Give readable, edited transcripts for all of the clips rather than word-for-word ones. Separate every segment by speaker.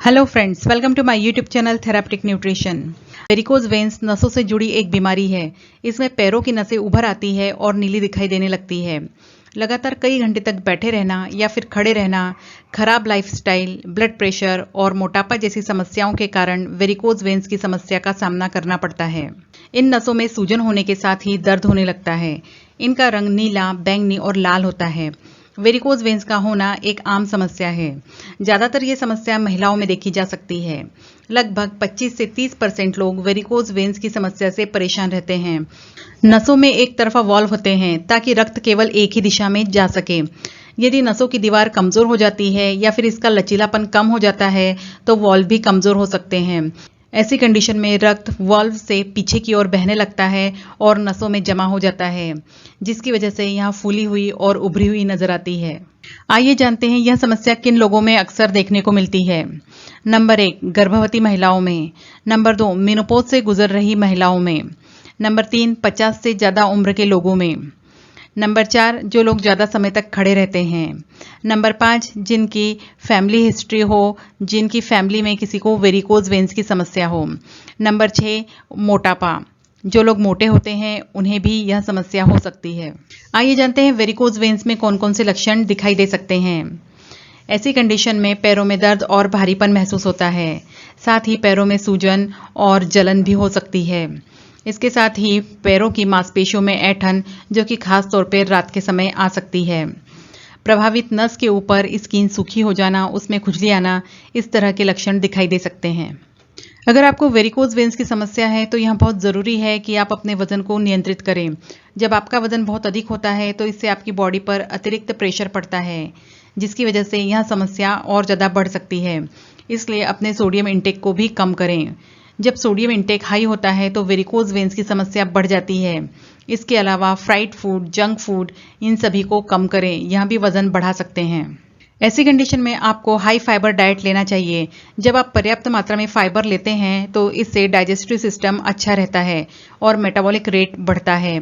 Speaker 1: Hello friends, welcome to my YouTube channel therapeutic nutrition. Varicose veins नसों से जुड़ी एक बीमारी है। इसमें पैरों की नसें उभर आती है और नीली दिखाई देने लगती है। लगातार कई घंटे तक बैठे रहना या फिर खड़े रहना, खराब लाइफस्टाइल, ब्लड प्रेशर और मोटापा जैसी समस्याओं के कारण वेरिकोज वेन्स की समस्या का सामना करना पड़ता है। इन नसों में सूजन होने के साथ ही दर्द होने लगता है। इनका रंग नीला, बैंगनी और लाल होता है। वेरिकोज वेन्स का होना एक आम समस्या है। ज़्यादातर ये समस्या महिलाओं में देखी जा सकती है। लगभग 25 से 30% लोग वेरिकोज वेन्स की समस्या से परेशान रहते हैं। नसों में एक तरफा वॉल्व होते हैं ताकि रक्त केवल एक ही दिशा में जा सके। यदि नसों की दीवार कमज़ोर हो जाती है या फिर इसका लचीलापन कम हो जाता है तो वॉल्व भी कमज़ोर हो सकते हैं। ऐसी कंडीशन में रक्त वाल्व से पीछे की ओर बहने लगता है और नसों में जमा हो जाता है, जिसकी वजह से यहाँ फूली हुई और उभरी हुई नजर आती है। आइए जानते हैं यह समस्या किन लोगों में अक्सर देखने को मिलती है। नंबर 1, गर्भवती महिलाओं में। नंबर 2, मेनोपॉज से गुजर रही महिलाओं में। नंबर 3, 50 से ज़्यादा उम्र के लोगों में। नंबर 4, जो लोग ज़्यादा समय तक खड़े रहते हैं। नंबर 5, जिनकी फैमिली हिस्ट्री हो, जिनकी फैमिली में किसी को वेरिकोज वेन्स की समस्या हो। नंबर 6, मोटापा, जो लोग मोटे होते हैं उन्हें भी यह समस्या हो सकती है। आइए जानते हैं वेरिकोज वेन्स में कौन कौन से लक्षण दिखाई दे सकते हैं। ऐसी कंडीशन में पैरों में दर्द और भारीपन महसूस होता है। साथ ही पैरों में सूजन और जलन भी हो सकती है। इसके साथ ही पैरों की मांसपेशियों में ऐंठन, जो कि खास तौर पर रात के समय आ सकती है। प्रभावित नस के ऊपर स्किन सूखी हो जाना, उसमें खुजली आना, इस तरह के लक्षण दिखाई दे सकते हैं। अगर आपको वेरिकोज वेन्स की समस्या है तो यह बहुत ज़रूरी है कि आप अपने वजन को नियंत्रित करें। जब आपका वजन बहुत अधिक होता है तो इससे आपकी बॉडी पर अतिरिक्त प्रेशर पड़ता है, जिसकी वजह से यह समस्या और ज़्यादा बढ़ सकती है। इसलिए अपने सोडियम इंटेक को भी कम करें। जब सोडियम इंटेक हाई होता है तो वेरिकोज वेन्स की समस्या बढ़ जाती है। इसके अलावा फ्राइड फूड, जंक फूड, इन सभी को कम करें, यह भी वजन बढ़ा सकते हैं। ऐसी कंडीशन में आपको हाई फाइबर डाइट लेना चाहिए। जब आप पर्याप्त मात्रा में फाइबर लेते हैं तो इससे डाइजेस्टिव सिस्टम अच्छा रहता है और मेटाबॉलिक रेट बढ़ता है,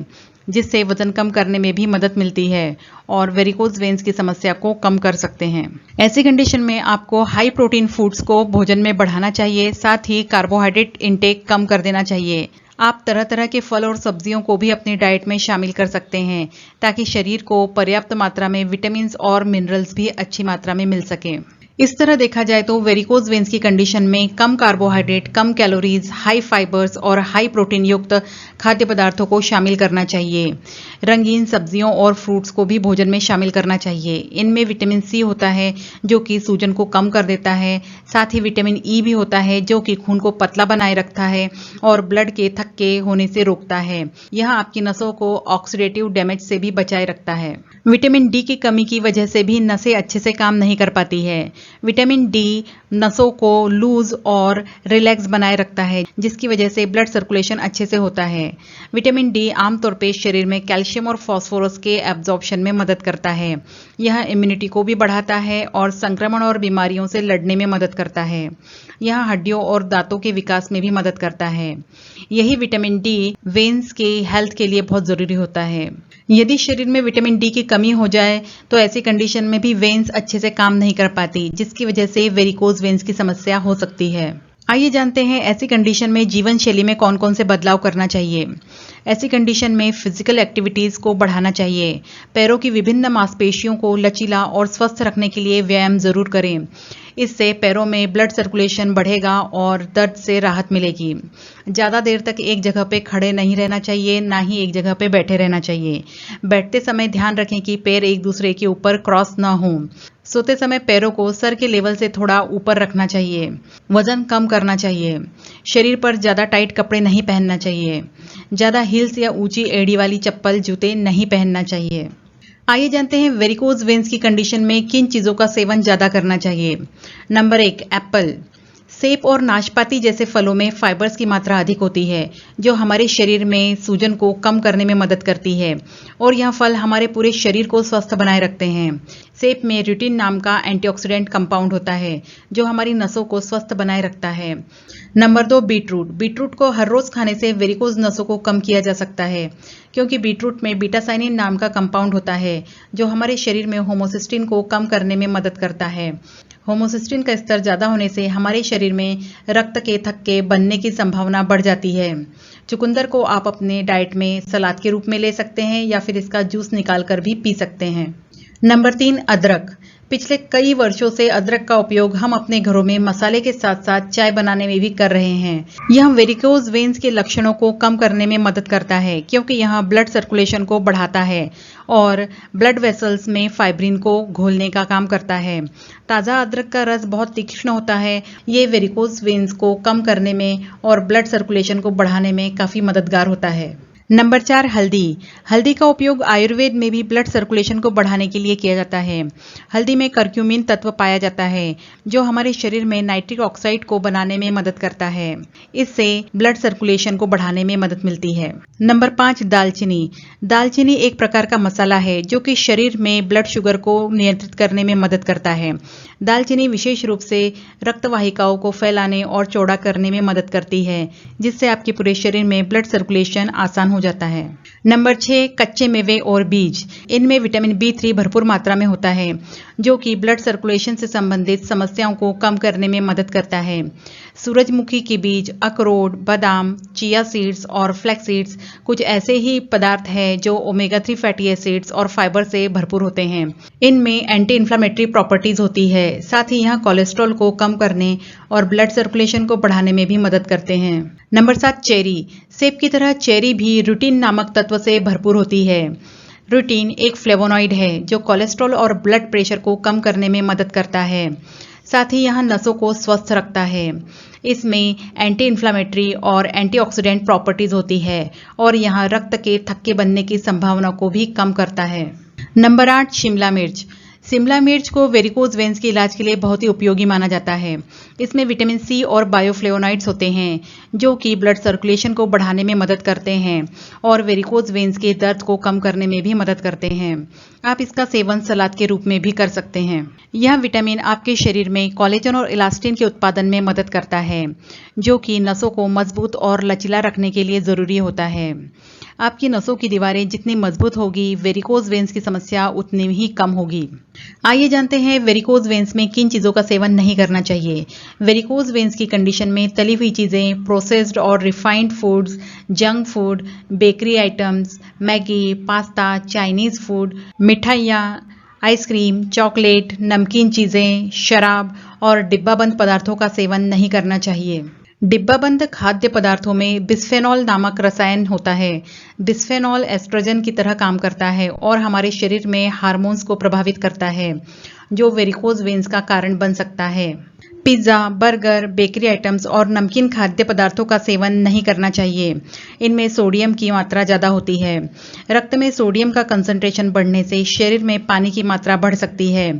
Speaker 1: जिससे वजन कम करने में भी मदद मिलती है और वेरिकोज वेन्स की समस्या को कम कर सकते हैं। ऐसी कंडीशन में आपको हाई प्रोटीन फूड्स को भोजन में बढ़ाना चाहिए। साथ ही कार्बोहाइड्रेट इंटेक कम कर देना चाहिए। आप तरह तरह के फल और सब्जियों को भी अपनी डाइट में शामिल कर सकते हैं ताकि शरीर को पर्याप्त मात्रा में विटामिन और मिनरल्स भी अच्छी मात्रा में मिल सके। इस तरह देखा जाए तो वेरिकोज वेन्स की कंडीशन में कम कार्बोहाइड्रेट, कम कैलोरीज, हाई फाइबर्स और हाई प्रोटीन युक्त खाद्य पदार्थों को शामिल करना चाहिए। रंगीन सब्जियों और फ्रूट्स को भी भोजन में शामिल करना चाहिए। इनमें विटामिन सी होता है जो कि सूजन को कम कर देता है। साथ ही विटामिन ई भी होता है जो कि खून को पतला बनाए रखता है और ब्लड के थक्के होने से रोकता है। यह आपकी नसों को ऑक्सीडेटिव डैमेज से भी बचाए रखता है। विटामिन डी की कमी की वजह से भी नसें अच्छे से काम नहीं कर पाती है। विटामिन डी नसों को लूज और रिलैक्स बनाए रखता है, जिसकी वजह से ब्लड सर्कुलेशन अच्छे से होता है। विटामिन डी आमतौर पे शरीर में कैल्शियम और फास्फोरस के एब्जॉर्प्शन में मदद करता है। यह इम्यूनिटी को भी बढ़ाता है और संक्रमण और बीमारियों से लड़ने में मदद करता है। यह हड्डियों और दांतों के विकास में भी मदद करता है। यही विटामिन डी वेन्स के हेल्थ के लिए बहुत ज़रूरी होता है। यदि शरीर में विटामिन डी की कमी हो जाए तो ऐसी कंडीशन में भी वेन्स अच्छे से काम नहीं कर पाती, जिसकी वजह से वेरिकोज वेन्स की समस्या हो सकती है। आइए जानते हैं ऐसी कंडीशन में जीवन शैली में कौन कौन से बदलाव करना चाहिए। ऐसी कंडीशन में फिजिकल एक्टिविटीज़ को बढ़ाना चाहिए। पैरों की विभिन्न मांसपेशियों को लचीला और स्वस्थ रखने के लिए व्यायाम जरूर करें। इससे पैरों में ब्लड सर्कुलेशन बढ़ेगा और दर्द से राहत मिलेगी। ज़्यादा देर तक एक जगह पे खड़े नहीं रहना चाहिए, ना ही एक जगह पे बैठे रहना चाहिए। बैठते समय ध्यान रखें कि पैर एक दूसरे के ऊपर क्रॉस ना हों। सोते समय पैरों को सर के लेवल से थोड़ा ऊपर रखना चाहिए। वजन कम करना चाहिए। शरीर पर ज़्यादा टाइट कपड़े नहीं पहनना चाहिए। ज़्यादा हील्स या ऊंची एड़ी वाली चप्पल, जूते नहीं पहनना चाहिए। आइए जानते हैं वेरिकोज वेन्स की कंडीशन में किन चीज़ों का सेवन ज़्यादा करना चाहिए। Number 1, Apple. सेब और नाशपाती जैसे फलों में फाइबर्स की मात्रा अधिक होती है, जो हमारे शरीर में सूजन को कम करने में मदद करती है और यह फल हमारे पूरे शरीर को स्वस्थ बनाए रखते हैं। सेब में रूटिन नाम का एंटीऑक्सीडेंट कंपाउंड होता है जो हमारी नसों को स्वस्थ बनाए रखता है। Number 2, beetroot. बीटरूट को हर रोज खाने से वेरिकोज नसों को कम किया जा सकता है, क्योंकि बीटरूट में बीटासाइनिन नाम का कंपाउंड होता है जो हमारे शरीर में होमोसिस्टिन को कम करने में मदद करता है। होमोसिस्टिन का स्तर ज़्यादा होने से हमारे शरीर में रक्त के थक्के बनने की संभावना बढ़ जाती है। चुकंदर को आप अपने डाइट में सलाद के रूप में ले सकते हैं या फिर इसका जूस निकाल कर भी पी सकते हैं। नंबर 3, अदरक। पिछले कई वर्षों से अदरक का उपयोग हम अपने घरों में मसाले के साथ साथ चाय बनाने में भी कर रहे हैं। यह वेरिकोज वेन्स के लक्षणों को कम करने में मदद करता है क्योंकि यह ब्लड सर्कुलेशन को बढ़ाता है और ब्लड वेसल्स में फाइब्रिन को घोलने का काम करता है। ताज़ा अदरक का रस बहुत तीक्ष्ण होता है। ये वेरिकोज वेन्स को कम करने में और ब्लड सर्कुलेशन को बढ़ाने में काफ़ी मददगार होता है। नंबर 4, हल्दी। हल्दी का उपयोग आयुर्वेद में भी ब्लड सर्कुलेशन को बढ़ाने के लिए किया जाता है। हल्दी में करक्यूमिन तत्व पाया जाता है जो हमारे शरीर में नाइट्रिक ऑक्साइड को बनाने में मदद करता है। इससे ब्लड सर्कुलेशन को बढ़ाने में मदद मिलती है। नंबर 5, दालचीनी। दालचीनी एक प्रकार का मसाला है जो कि शरीर में ब्लड शुगर को नियंत्रित करने में मदद करता है। दालचीनी विशेष रूप से रक्त वाहिकाओं को फैलाने और चौड़ा करने में मदद करती है जिससे आपके पूरे शरीर में ब्लड सर्कुलेशन आसान हो जाता है। नंबर 6, कच्चे मेवे और बीज। इनमें विटामिन B3 भरपूर मात्रा में होता है जो कि ब्लड सर्कुलेशन से संबंधित समस्याओं को कम करने में मदद करता है। सूरजमुखी के बीज, अखरोट, बादाम, चिया सीड्स और फ्लैक्स सीड्स कुछ ऐसे ही पदार्थ हैं जो ओमेगा 3 फैटी एसिड्स और फाइबर से भरपूर होते हैं। इनमें एंटी इन्फ्लामेटरी प्रॉपर्टीज होती है। साथ ही यह कोलेस्ट्रॉल को कम करने और ब्लड सर्कुलेशन को बढ़ाने में भी मदद करते हैं। Number 7, cherry. सेब की तरह चेरी भी रूटिन नामक तत्व से भरपूर होती है। रूटिन एक फ्लेवोनॉइड है जो कोलेस्ट्रॉल और ब्लड प्रेशर को कम करने में मदद करता है। साथ ही यह नसों को स्वस्थ रखता है। इसमें एंटी इन्फ्लामेटरी और एंटीऑक्सीडेंट प्रॉपर्टीज होती है और यह रक्त के थक्के बनने की संभावना को भी कम करता है। नंबर 8, शिमला मिर्च। शिमला मिर्च को वेरिकोज वेन्स के इलाज के लिए बहुत ही उपयोगी माना जाता है। इसमें विटामिन C और बायोफ्लेवोनॉइड्स होते हैं जो कि ब्लड सर्कुलेशन को बढ़ाने में मदद करते हैं और वेरिकोज वेन्स के दर्द को कम करने में भी मदद करते हैं। आप इसका सेवन सलाद के रूप में भी कर सकते हैं। यह विटामिन आपके शरीर में कोलेजन और इलास्टिन के उत्पादन में मदद करता है जो कि नसों को मजबूत और लचीला रखने के लिए ज़रूरी होता है। आपकी नसों की दीवारें जितनी मजबूत होगी, वेरिकोज वेन्स की समस्या उतनी ही कम होगी। आइए जानते हैं वेरिकोज वेन्स में किन चीज़ों का सेवन नहीं करना चाहिए। वेरिकोज वेन्स की कंडीशन में तली हुई चीज़ें, प्रोसेस्ड और refined foods, junk food, bakery items, Maggi, pasta, Chinese food, मिठाइयाँ, आइसक्रीम, चॉकलेट, नमकीन चीज़ें, शराब और डिब्बाबंद पदार्थों का सेवन नहीं करना चाहिए। डिब्बाबंद खाद्य पदार्थों में बिस्फेनॉल नामक रसायन होता है। बिस्फेनॉल एस्ट्रोजन की तरह काम करता है और हमारे शरीर में हार्मोन्स को प्रभावित करता है जो वेरिकोज वेन्स का कारण बन सकता है। पिज़्ज़ा, बर्गर, बेकरी आइटम्स और नमकीन खाद्य पदार्थों का सेवन नहीं करना चाहिए। इनमें सोडियम की मात्रा ज़्यादा होती है। रक्त में सोडियम का कंसंट्रेशन बढ़ने से शरीर में पानी की मात्रा बढ़ सकती है।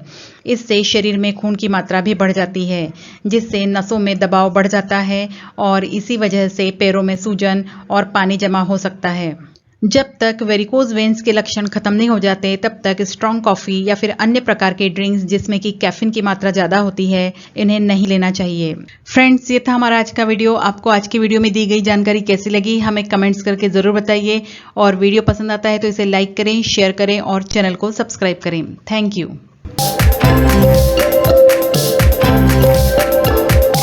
Speaker 1: इससे शरीर में खून की मात्रा भी बढ़ जाती है जिससे नसों में दबाव बढ़ जाता है और इसी वजह से पैरों में सूजन और पानी जमा हो सकता है। जब तक वेरिकोज वेन्स के लक्षण खत्म नहीं हो जाते तब तक स्ट्रॉन्ग कॉफ़ी या फिर अन्य प्रकार के ड्रिंक्स जिसमें कि कैफीन की मात्रा ज़्यादा होती है इन्हें नहीं लेना चाहिए। फ्रेंड्स, ये था हमारा आज का वीडियो। आपको आज की वीडियो में दी गई जानकारी कैसी लगी हमें कमेंट्स करके ज़रूर बताइए और वीडियो पसंद आता है तो इसे लाइक करें, शेयर करें और चैनल को सब्सक्राइब करें। Thank you.